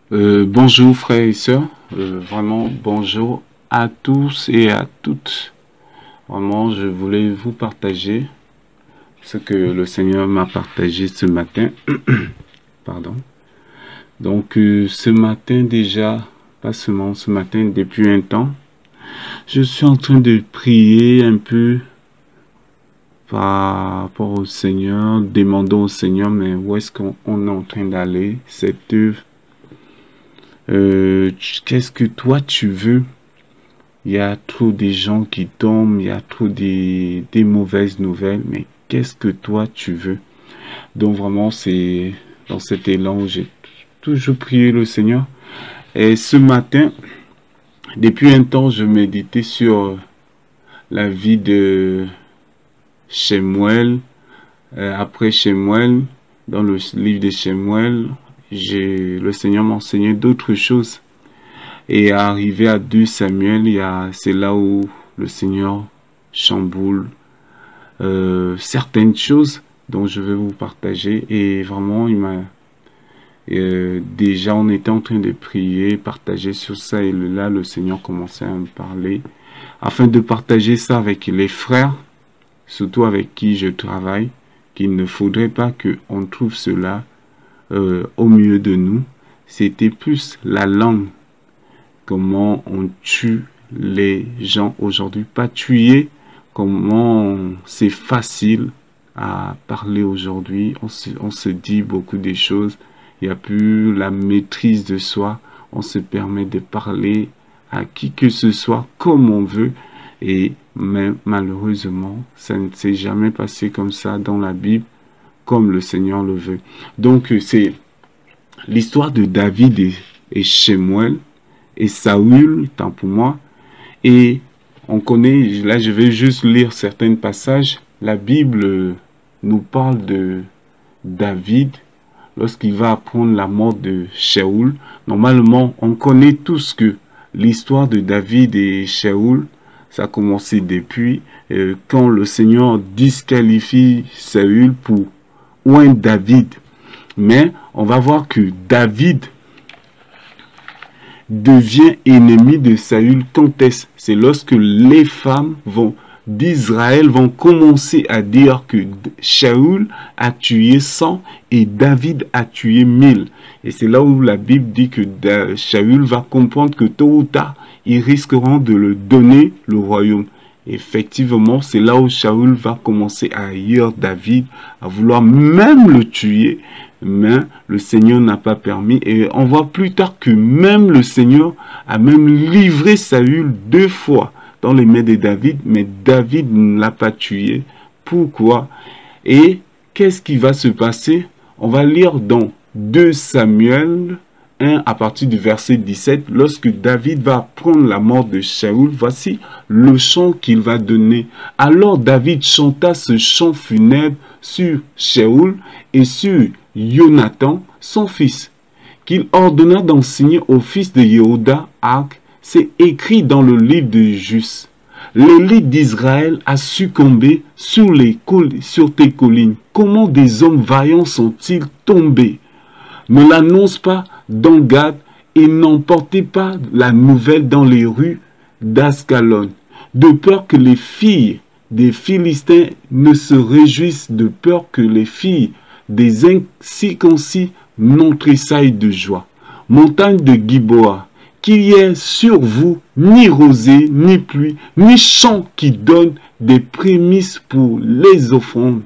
Bonjour frères et sœurs, vraiment bonjour à tous et à toutes. Vraiment, je voulais vous partager ce que le Seigneur m'a partagé ce matin. Pardon. Donc, ce matin déjà, pas seulement ce matin, depuis un temps, je suis en train de prier un peu par rapport au Seigneur, demandant au Seigneur, mais où est-ce qu'on est en train d'aller, cette œuvre? Qu'est-ce que toi tu veux? Il y a trop de gens qui tombent, il y a trop des mauvaises nouvelles, mais qu'est-ce que toi tu veux? Donc vraiment, c'est dans cet élan où j'ai toujours prié le Seigneur. Et ce matin, depuis un temps, je méditais sur la vie de Shemuel. Après Shemuel, dans le livre de Shemuel, le Seigneur m'a enseigné d'autres choses. Et arrivé à 2 Samuel, c'est là où le Seigneur chamboule certaines choses dont je vais vous partager. Et vraiment, déjà, on était en train de prier, partager sur ça. Et là, le Seigneur commençait à me parler afin de partager ça avec les frères, surtout avec qui je travaille, qu'il ne faudrait pas qu'on trouve cela au milieu de nous. C'était plus la langue. Comment on tue les gens aujourd'hui, pas tuer, comment c'est facile à parler aujourd'hui, on se dit beaucoup de choses, il n'y a plus la maîtrise de soi, on se permet de parler à qui que ce soit comme on veut, et malheureusement, ça ne s'est jamais passé comme ça dans la Bible, comme le Seigneur le veut. Donc c'est l'histoire de David et Shemuel, et Saül, tant pour moi. Et on connaît, là je vais juste lire certains passages. La Bible nous parle de David lorsqu'il va apprendre la mort de Shaoul. Normalement, on connaît tous que l'histoire de David et Shaoul, ça a commencé depuis quand le Seigneur disqualifie Saül pour oindre David. Mais on va voir que David devient ennemi de Saül. Quand est-ce? C'est lorsque les femmes d'Israël vont commencer à dire que Shaoul a tué 100 et David a tué 1000. Et c'est là où la Bible dit que Shaoul va comprendre que tôt ou tard, ils risqueront de le donner le royaume. Effectivement, c'est là où Shaoul va commencer à haïr David, à vouloir même le tuer, mais le Seigneur n'a pas permis. Et on voit plus tard que même le Seigneur a même livré Saül 2 fois dans les mains de David, mais David ne l'a pas tué. Pourquoi? Et qu'est-ce qui va se passer? On va lire dans 2 Samuel 1 à partir du verset 17, lorsque David va apprendre la mort de Shaoul, voici le chant qu'il va donner. Alors David chanta ce chant funèbre sur Shaoul et sur Jonathan, son fils, qu'il ordonna d'enseigner au fils de Yehoda Arc. C'est écrit dans le livre de Jus. L'élite d'Israël a succombé sur tes collines. Comment des hommes vaillants sont-ils tombés? Ne l'annonce pas dans Gad et n'emportez pas la nouvelle dans les rues d'Ascalon, de peur que les filles des Philistins ne se réjouissent, de peur que les filles des incirconcis n'en tressaillent de joie. Montagne de Giboa, qu'il y ait sur vous ni rosée, ni pluie, ni champ qui donne des prémices pour les offrandes.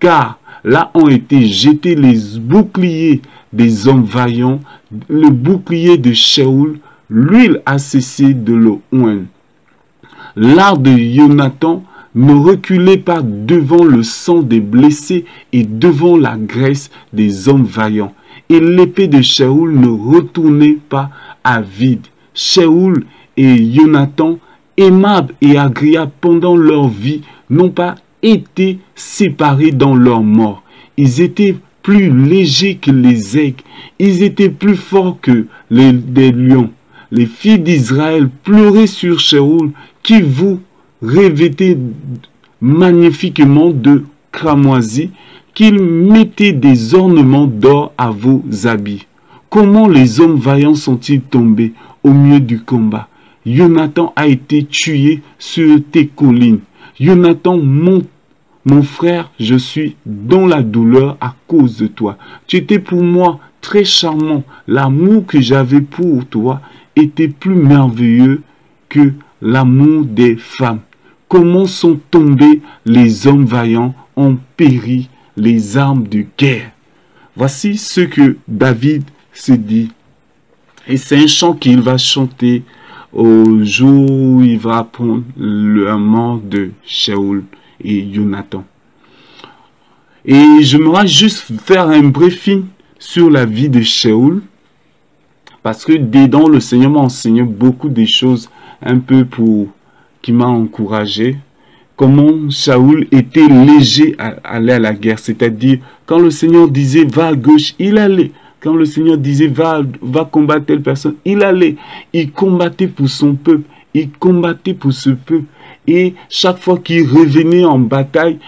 Car là ont été jetés les boucliers des hommes vaillants, le bouclier de Shaoul, l'huile a cessé de le oindre. L'art de Jonathan, ne reculez pas devant le sang des blessés et devant la graisse des hommes vaillants. Et l'épée de Shaoul ne retournez pas à vide. Shaoul et Jonathan, aimables et agréables pendant leur vie, n'ont pas été séparés dans leur mort. Ils étaient plus légers que les aigles. Ils étaient plus forts que des lions. Les filles d'Israël pleuraient sur Shaoul, qui vous revêtait magnifiquement de cramoisie, qu'il mettait des ornements d'or à vos habits. Comment les hommes vaillants sont-ils tombés au milieu du combat? Jonathan a été tué sur tes collines. Jonathan, mon frère, je suis dans la douleur à cause de toi. Tu étais pour moi très charmant. L'amour que j'avais pour toi était plus merveilleux que l'amour des femmes. Comment sont tombés les hommes vaillants, ont péri les armes de guerre. Voici ce que David se dit. Et c'est un chant qu'il va chanter au jour où il va apprendre la mort de Shaoul et Jonathan. Et j'aimerais juste faire un briefing sur la vie de Shaoul, parce que dedans le Seigneur m'a enseigné beaucoup de choses un peu qui m'a encouragé. Comment Shaoul était léger à aller à la guerre, c'est-à-dire quand le Seigneur disait va à gauche, il allait. Quand le Seigneur disait va combattre telle personne, il allait. Il combattait pour son peuple, il combattait pour ce peuple. Et chaque fois qu'il revenait en bataille,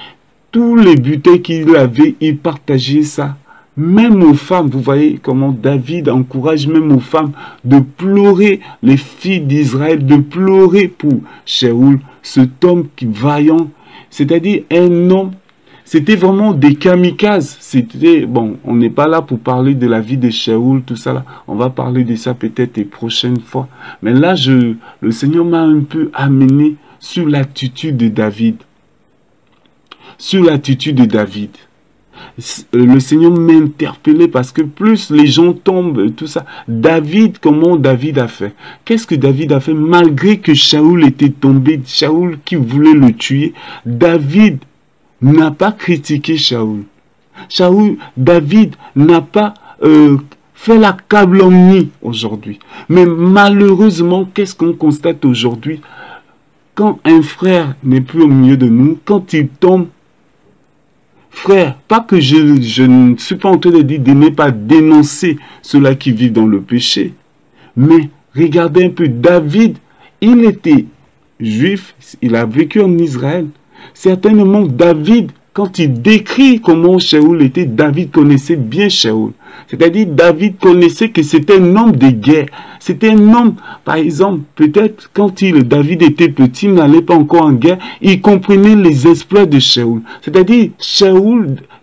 tous les butins qu'il avait, il partageait ça. Même aux femmes, vous voyez comment David encourage même aux femmes de pleurer, les filles d'Israël, de pleurer pour Shaoul, cet homme vaillant, c'est-à-dire un homme. C'était vraiment des kamikazes. C'était, bon, on n'est pas là pour parler de la vie de Shaoul, tout ça là. On va parler de ça peut-être les prochaines fois. Mais là, le Seigneur m'a un peu amené sur l'attitude de David. Sur l'attitude de David. Le Seigneur m'a interpellé parce que plus les gens tombent, tout ça. David, comment David a fait? Qu'est-ce que David a fait? Malgré que Shaoul était tombé, Shaoul qui voulait le tuer, David n'a pas critiqué Shaoul. David n'a pas fait la calomnie aujourd'hui. Mais malheureusement, qu'est-ce qu'on constate aujourd'hui? Quand un frère n'est plus au milieu de nous, quand il tombe, frère, pas que je ne suis pas en train de dire de ne pas dénoncer ceux-là qui vivent dans le péché, mais regardez un peu, David, il était juif, il a vécu en Israël. Certainement, David, quand il décrit comment Shaoul était, David connaissait bien Shaoul. C'est-à-dire, David connaissait que c'était un homme de guerre. C'était un homme, par exemple, peut-être quand David était petit, il n'allait pas encore en guerre, il comprenait les exploits de Shaoul. C'est-à-dire,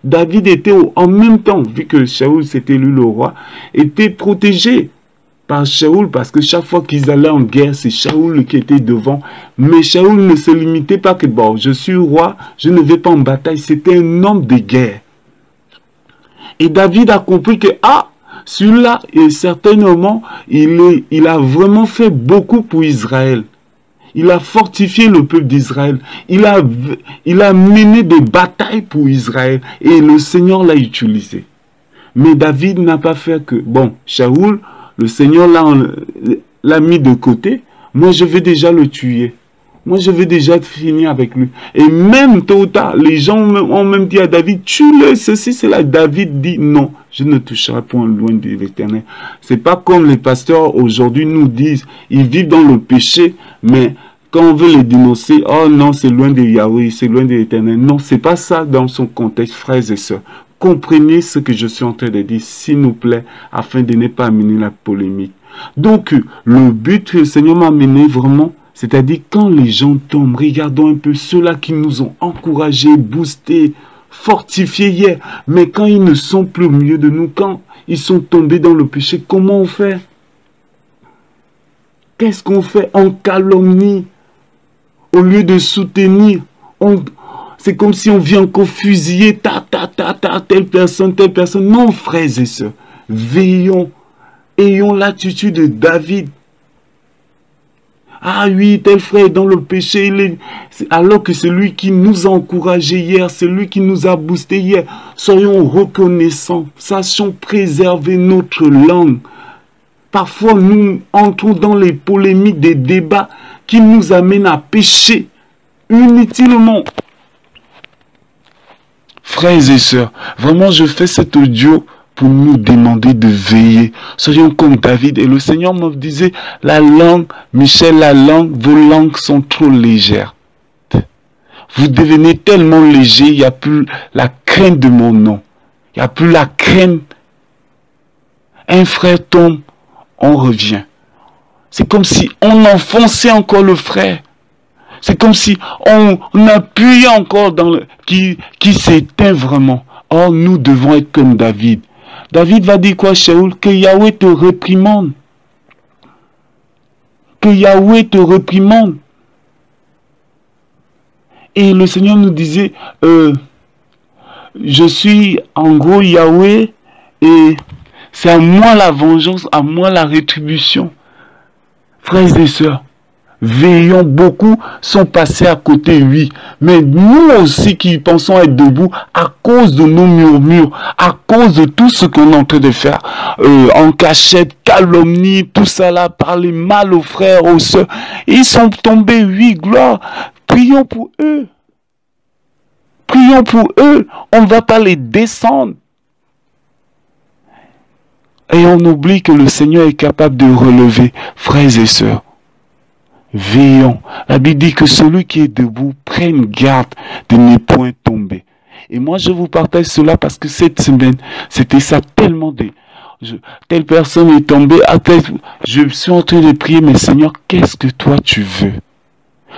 David était en même temps, vu que Shaoul c'était lui le roi, était protégé par Shaoul, parce que chaque fois qu'ils allaient en guerre, c'est Shaoul qui était devant. Mais Shaoul ne se limitait pas que, bon, je suis roi, je ne vais pas en bataille. C'était un homme de guerre. Et David a compris que, ah, celui-là, certainement, il a vraiment fait beaucoup pour Israël. Il a fortifié le peuple d'Israël. Il a mené des batailles pour Israël. Et le Seigneur l'a utilisé. Mais David n'a pas fait que, bon, Shaoul, le Seigneur l'a mis de côté. Moi, je vais déjà le tuer. Moi, je vais déjà finir avec lui. Et même tôt ou tard, les gens ont même dit à David, tue-le, ceci, cela. David dit, non, je ne toucherai point loin de l'Éternel. C'est pas comme les pasteurs aujourd'hui nous disent, ils vivent dans le péché, mais quand on veut les dénoncer, oh non, c'est loin de Yahweh, c'est loin de l'Éternel. Non, c'est pas ça dans son contexte, frères et sœurs. Comprenez ce que je suis en train de dire, s'il nous plaît, afin de ne pas amener la polémique. Donc, le but que le Seigneur m'a amené vraiment, c'est-à-dire quand les gens tombent, regardons un peu ceux-là qui nous ont encouragés, boostés, fortifiés hier. Mais quand ils ne sont plus au milieu de nous, quand ils sont tombés dans le péché, comment on fait? Qu'est-ce qu'on fait? On calomnie. Au lieu de soutenir, c'est comme si on vient encore fusiller, telle personne. Non, frères et sœurs, veillons, ayons l'attitude de David. Ah oui, tel frère est dans le péché, alors que c'est lui qui nous a encouragés hier, c'est lui qui nous a boosté hier. Soyons reconnaissants, sachons préserver notre langue. Parfois, nous entrons dans les polémiques, des débats qui nous amènent à pécher inutilement. Frères et sœurs, vraiment je fais cet audio pour nous demander de veiller. Soyons comme David. Et le Seigneur me disait, la langue, Michel, vos langues sont trop légères. Vous devenez tellement léger, il n'y a plus la crainte de mon nom. Il n'y a plus la crainte. Un frère tombe, on revient. C'est comme si on enfonçait encore le frère. C'est comme si on appuyait encore dans le... qui s'éteint vraiment. Or, nous devons être comme David. David va dire quoi, Shaoul? Que Yahweh te réprimande. Que Yahweh te réprimande. Et le Seigneur nous disait, je suis en gros Yahweh et c'est à moi la vengeance, à moi la rétribution. Frères et sœurs, veillons, beaucoup sont passés à côté, oui. Mais nous aussi qui pensons être debout, à cause de nos murmures, à cause de tout ce qu'on est en train de faire, en cachette, calomnie, tout ça là, parler mal aux frères, aux sœurs, ils sont tombés, oui, gloire. Prions pour eux. Prions pour eux. On ne va pas les descendre. Et on oublie que le Seigneur est capable de relever, frères et sœurs. Veillons. La Bible dit que celui qui est debout prenne garde de ne point tomber. Et moi, je vous partage cela parce que cette semaine, c'était ça tellement de... telle personne est tombée, je suis en train de prier, mais Seigneur, qu'est-ce que toi tu veux?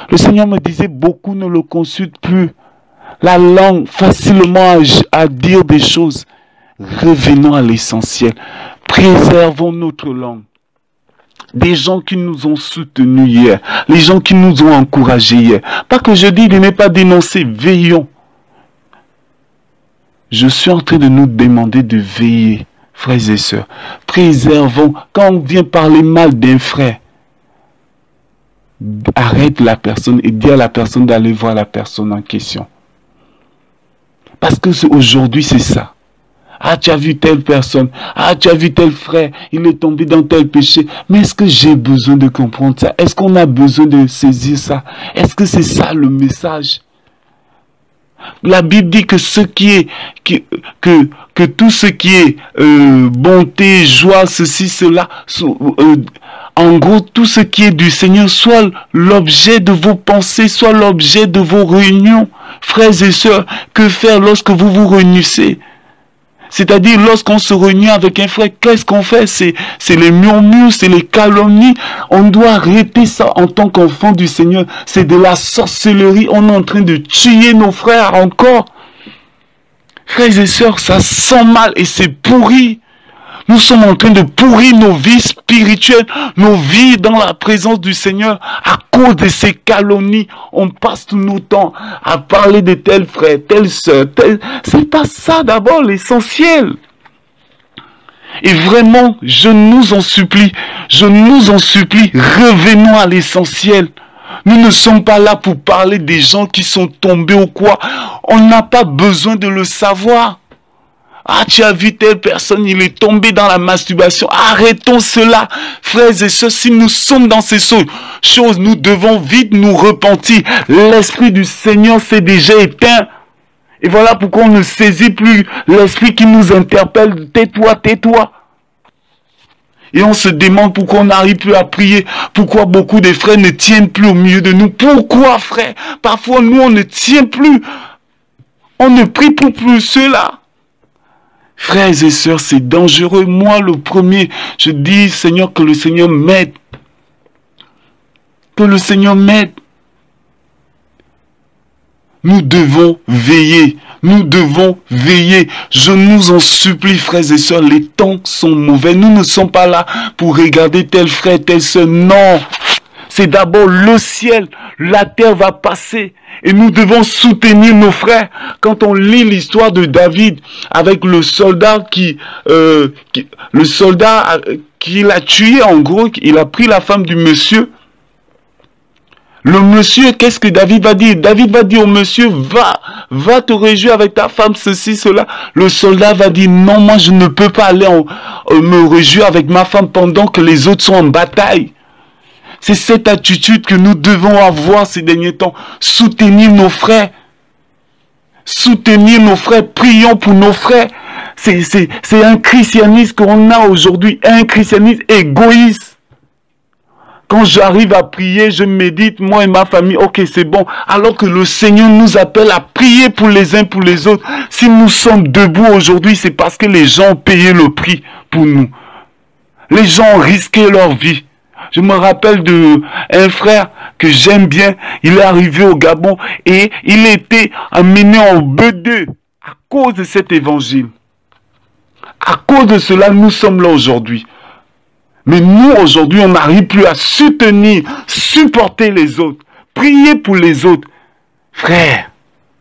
Le Seigneur me disait, beaucoup ne le consultent plus. La langue, facilement à dire des choses. Revenons à l'essentiel. Préservons notre langue. Des gens qui nous ont soutenus hier. Les gens qui nous ont encouragés hier. Pas que je dis de ne pas dénoncer. Veillons. Je suis en train de nous demander de veiller, frères et sœurs. Préservons. Quand on vient parler mal d'un frère, arrête la personne et dis à la personne d'aller voir la personne en question. Parce que aujourd'hui, c'est ça. Ah, tu as vu telle personne. Ah, tu as vu tel frère. Il est tombé dans tel péché. Mais est-ce que j'ai besoin de comprendre ça? Est-ce qu'on a besoin de saisir ça? Est-ce que c'est ça le message? La Bible dit que ce qui est, que tout ce qui est bonté, joie, ceci, cela, en gros, tout ce qui est du Seigneur, soit l'objet de vos pensées, soit l'objet de vos réunions. Frères et sœurs, que faire lorsque vous vous réunissez? C'est-à-dire, lorsqu'on se réunit avec un frère, qu'est-ce qu'on fait? C'est les murmures, c'est les calomnies. On doit arrêter ça en tant qu'enfant du Seigneur. C'est de la sorcellerie. On est en train de tuer nos frères encore. Frères et sœurs, ça sent mal et c'est pourri. Nous sommes en train de pourrir nos vies spirituelles, nos vies dans la présence du Seigneur. À cause de ces calomnies, on passe tout notre temps à parler de tel frère, telle sœur, tel... C'est pas ça d'abord l'essentiel. Et vraiment, je nous en supplie, revenons à l'essentiel. Nous ne sommes pas là pour parler des gens qui sont tombés ou quoi. On n'a pas besoin de le savoir. Ah, tu as vu telle personne, il est tombé dans la masturbation. Arrêtons cela, frères et sœurs. Si nous sommes dans ces choses, nous devons vite nous repentir. L'Esprit du Seigneur s'est déjà éteint. Et voilà pourquoi on ne saisit plus l'Esprit qui nous interpelle. Tais-toi, tais-toi. Et on se demande pourquoi on n'arrive plus à prier. Pourquoi beaucoup de frères ne tiennent plus au milieu de nous. Pourquoi, frère? Parfois, nous, on ne tient plus. On ne prie plus cela. Frères et sœurs, c'est dangereux. Moi, le premier, je dis, Seigneur, que le Seigneur m'aide. Que le Seigneur m'aide. Nous devons veiller. Nous devons veiller. Je nous en supplie, frères et sœurs, les temps sont mauvais. Nous ne sommes pas là pour regarder tel frère, telle sœur. Non. C'est d'abord le ciel. La terre va passer. Et nous devons soutenir nos frères. Quand on lit l'histoire de David avec le soldat qui l'a tué, en gros, il a pris la femme du monsieur. Le monsieur, qu'est-ce que David va dire? David va dire au monsieur, va te réjouir avec ta femme, ceci, cela. Le soldat va dire, non, moi je ne peux pas aller me réjouir avec ma femme pendant que les autres sont en bataille. C'est cette attitude que nous devons avoir ces derniers temps. Soutenir nos frères. Soutenir nos frères. Prions pour nos frères. C'est un christianisme qu'on a aujourd'hui. Un christianisme égoïste. Quand j'arrive à prier, je médite, moi et ma famille, ok, c'est bon. Alors que le Seigneur nous appelle à prier pour les uns pour les autres. Si nous sommes debout aujourd'hui, c'est parce que les gens ont payé le prix pour nous. Les gens ont risqué leur vie. Je me rappelle d'un frère que j'aime bien. Il est arrivé au Gabon et il était amené en B2 à cause de cet évangile. À cause de cela, nous sommes là aujourd'hui. Mais nous, aujourd'hui, on n'arrive plus à soutenir, supporter les autres, prier pour les autres. Frère,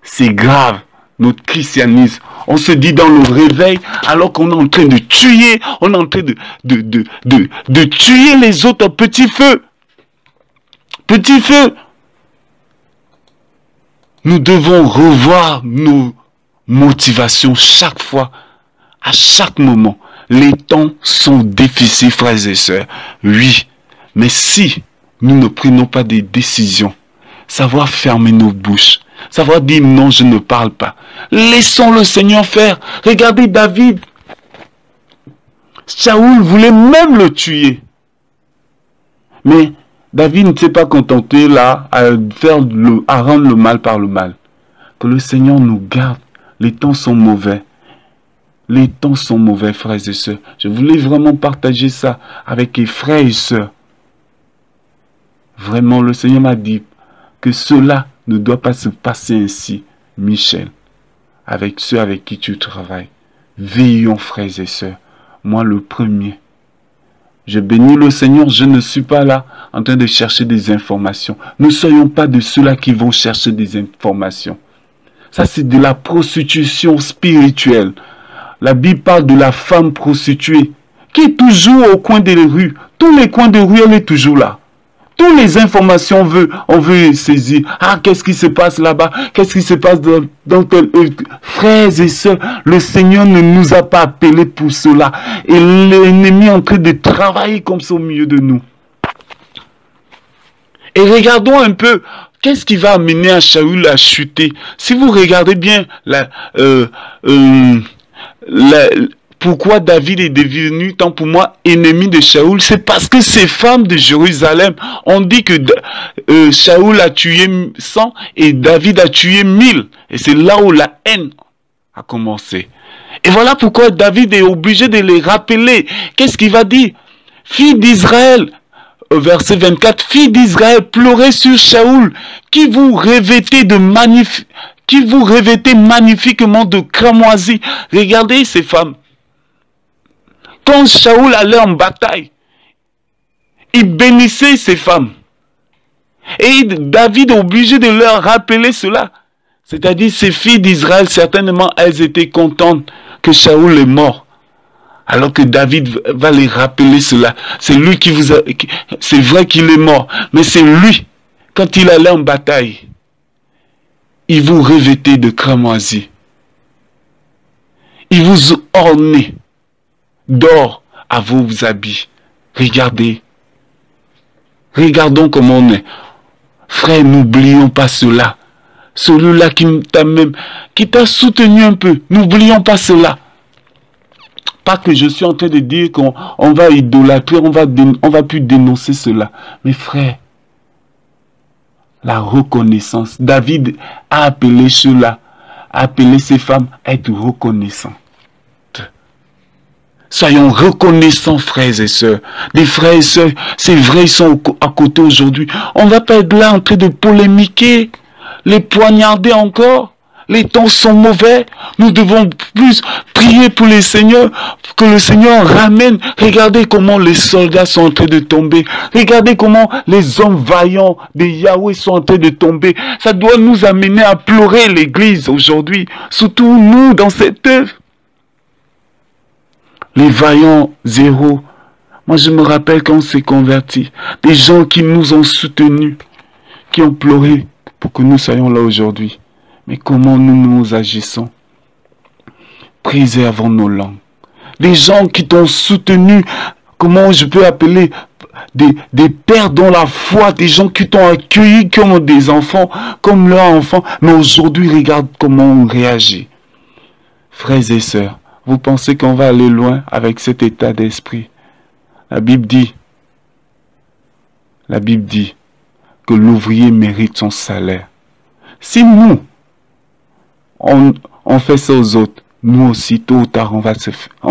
c'est grave, notre christianisme. On se dit dans le réveil, alors qu'on est en train de tuer, on est en train de tuer les autres à petit feu. Petit feu. Nous devons revoir nos motivations chaque fois, à chaque moment. Les temps sont difficiles, frères et sœurs. Oui, mais si nous ne prenons pas des décisions, savoir fermer nos bouches, savoir dire non, je ne parle pas. Laissons le Seigneur faire. Regardez David. Saoul voulait même le tuer. Mais David ne s'est pas contenté là à rendre le mal par le mal. Que le Seigneur nous garde. Les temps sont mauvais. Les temps sont mauvais, frères et sœurs. Je voulais vraiment partager ça avec les frères et sœurs. Vraiment, le Seigneur m'a dit que cela ne doit pas se passer ainsi, Michel, avec ceux avec qui tu travailles. Veillons, frères et sœurs. Moi, le premier. Je bénis le Seigneur, je ne suis pas là en train de chercher des informations. Ne soyons pas de ceux-là qui vont chercher des informations. Ça, c'est de la prostitution spirituelle. La Bible parle de la femme prostituée qui est toujours au coin des rues. Tous les coins de rue, elle est toujours là. Toutes les informations, on veut saisir. Ah, qu'est-ce qui se passe là-bas? Qu'est-ce qui se passe dans tel... Frères et sœurs, le Seigneur ne nous a pas appelés pour cela. Et l'ennemi est en train de travailler comme ça au milieu de nous. Et regardons un peu, qu'est-ce qui va amener à Saül à chuter? Si vous regardez bien pourquoi David est devenu, tant pour moi, ennemi de Saül, c'est parce que ces femmes de Jérusalem ont dit que Saül a tué 100 et David a tué 1000. Et c'est là où la haine a commencé. Et voilà pourquoi David est obligé de les rappeler. Qu'est-ce qu'il va dire? Fille d'Israël, verset 24, fille d'Israël, pleurez sur Saül, qui vous revêtez magnifiquement de cramoisie. Regardez ces femmes. Quand Saül allait en bataille, il bénissait ces femmes. Et David est obligé de leur rappeler cela. C'est-à-dire, ces filles d'Israël, certainement, elles étaient contentes que Saül est mort. Alors que David va les rappeler cela. C'est lui qui vous a... C'est vrai qu'il est mort, mais c'est lui, quand il allait en bataille, il vous revêtait de cramoisie. Il vous ornait d'or à vos habits. Regardez. Regardons comment on est. Frère, n'oublions pas cela. Celui-là qui t'a soutenu un peu. N'oublions pas cela. Pas que je suis en train de dire qu'on va idolâtrer, on va plus dénoncer cela. Mais frère, la reconnaissance. David a appelé cela, a appelé ces femmes à être reconnaissants. Soyons reconnaissants, frères et sœurs. Des frères et sœurs, c'est vrai, ils sont à côté aujourd'hui. On ne va pas être là en train de polémiquer, les poignarder encore. Les temps sont mauvais. Nous devons plus prier pour les seigneurs, que le Seigneur ramène. Regardez comment les soldats sont en train de tomber. Regardez comment les hommes vaillants de Yahweh sont en train de tomber. Ça doit nous amener à pleurer l'église aujourd'hui. Surtout nous dans cette œuvre. Les vaillants zéro. Moi je me rappelle quand on s'est convertis. Des gens qui nous ont soutenus. Qui ont pleuré pour que nous soyons là aujourd'hui. Mais comment nous agissons? Préservons nos langues. Des gens qui t'ont soutenu, comment je peux appeler des pères dans la foi, des gens qui t'ont accueilli comme des enfants, comme leurs enfants. Mais aujourd'hui, regarde comment on réagit. Frères et sœurs, vous pensez qu'on va aller loin avec cet état d'esprit? La Bible dit que l'ouvrier mérite son salaire. Si nous, on fait ça aux autres, nous aussi, tôt ou tard, on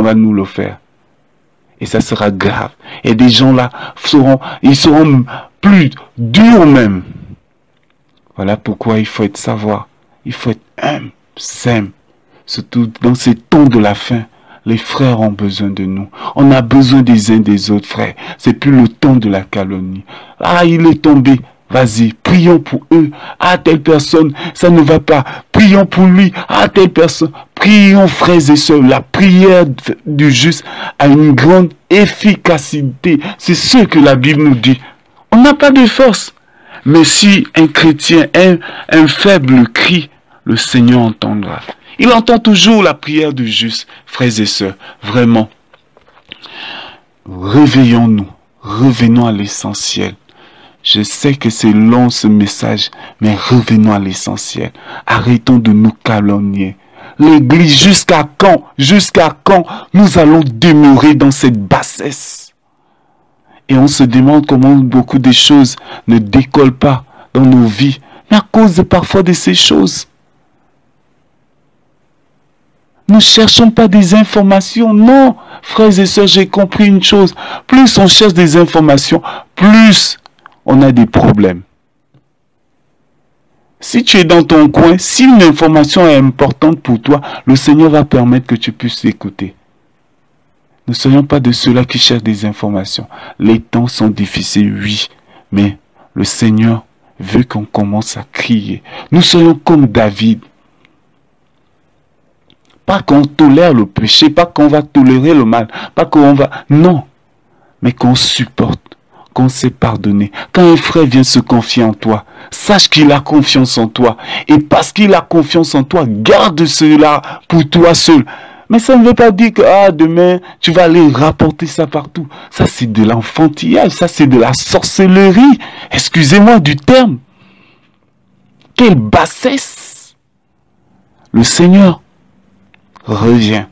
va nous le faire. Et ça sera grave. Et des gens là ils seront plus durs même. Voilà pourquoi il faut être savoir. Il faut être humble, simple. Surtout dans ces temps de la fin. Les frères ont besoin de nous. On a besoin des uns des autres, frères. C'est plus le temps de la calomnie. Ah, il est tombé. Vas-y, prions pour eux. Ah, telle personne, ça ne va pas. Prions pour lui. Ah, telle personne. Prions, frères et sœurs. La prière du juste a une grande efficacité. C'est ce que la Bible nous dit. On n'a pas de force. Mais si un chrétien, un faible crie, le Seigneur entendra. Il entend toujours la prière du juste, frères et sœurs. Vraiment. Réveillons-nous. Revenons à l'essentiel. Je sais que c'est long ce message, mais revenons à l'essentiel. Arrêtons de nous calomnier. L'Église, jusqu'à quand nous allons demeurer dans cette bassesse? Et on se demande comment beaucoup de choses ne décollent pas dans nos vies, mais à cause parfois de ces choses. Nous ne cherchons pas des informations. Non, frères et sœurs, j'ai compris une chose. Plus on cherche des informations, plus on a des problèmes. Si tu es dans ton coin, si une information est importante pour toi, le Seigneur va permettre que tu puisses l'écouter. Ne soyons pas de ceux-là qui cherchent des informations. Les temps sont difficiles, oui, mais le Seigneur veut qu'on commence à crier. Nous soyons comme David. Pas qu'on tolère le péché, pas qu'on va tolérer le mal, pas qu'on va... Non, mais qu'on supporte, qu'on sait pardonner. Quand un frère vient se confier en toi, sache qu'il a confiance en toi. Et parce qu'il a confiance en toi, garde cela pour toi seul. Mais ça ne veut pas dire que demain, tu vas aller rapporter ça partout. Ça, c'est de l'enfantillage, ça, c'est de la sorcellerie. Excusez-moi du terme. Quelle bassesse! Le Seigneur revient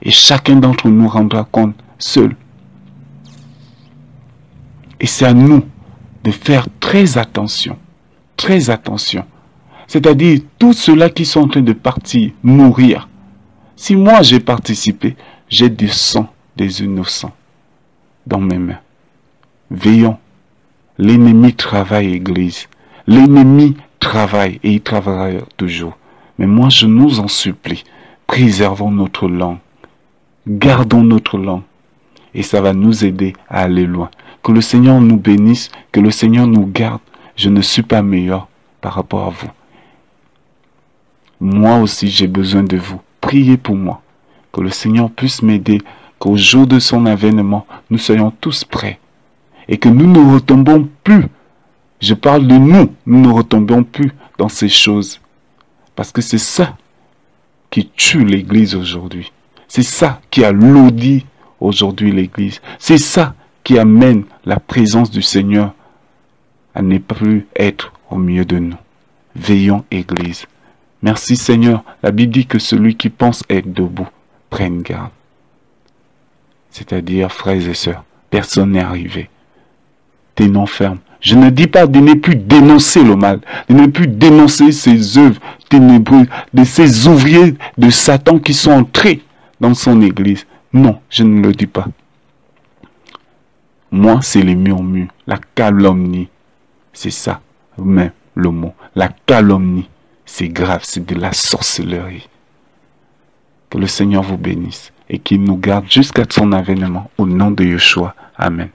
et chacun d'entre nous rendra compte seul. Et c'est à nous de faire très attention. Très attention. C'est-à-dire, tous ceux-là qui sont en train de partir, mourir. Si moi j'ai participé, j'ai du sang des innocents dans mes mains. Veillons. L'ennemi travaille, Église. L'ennemi travaille et il travaillera toujours. Mais moi je nous en supplie, préservons notre langue. Gardons notre langue. Et ça va nous aider à aller loin. Que le Seigneur nous bénisse, que le Seigneur nous garde. Je ne suis pas meilleur par rapport à vous. Moi aussi j'ai besoin de vous. Priez pour moi, que le Seigneur puisse m'aider, qu'au jour de son avènement, nous soyons tous prêts et que nous ne retombons plus. Je parle de nous, nous ne retombons plus dans ces choses. Parce que c'est ça qui tue l'Église aujourd'hui. C'est ça qui a laudi aujourd'hui l'Église. C'est ça qui amène la présence du Seigneur à ne plus être au milieu de nous. Veillons, Église. Merci Seigneur. La Bible dit que celui qui pense être debout prenne garde. C'est-à-dire, frères et sœurs, personne n'est arrivé. Tenons ferme. Je ne dis pas de ne plus dénoncer le mal, de ne plus dénoncer ces œuvres ténébreuses, de ces ouvriers de Satan qui sont entrés dans son église. Non, je ne le dis pas. Moi, c'est les murmures, la calomnie. C'est ça, même le mot. La calomnie. C'est grave, c'est de la sorcellerie. Que le Seigneur vous bénisse et qu'il nous garde jusqu'à son avènement au nom de Yeshua. Amen.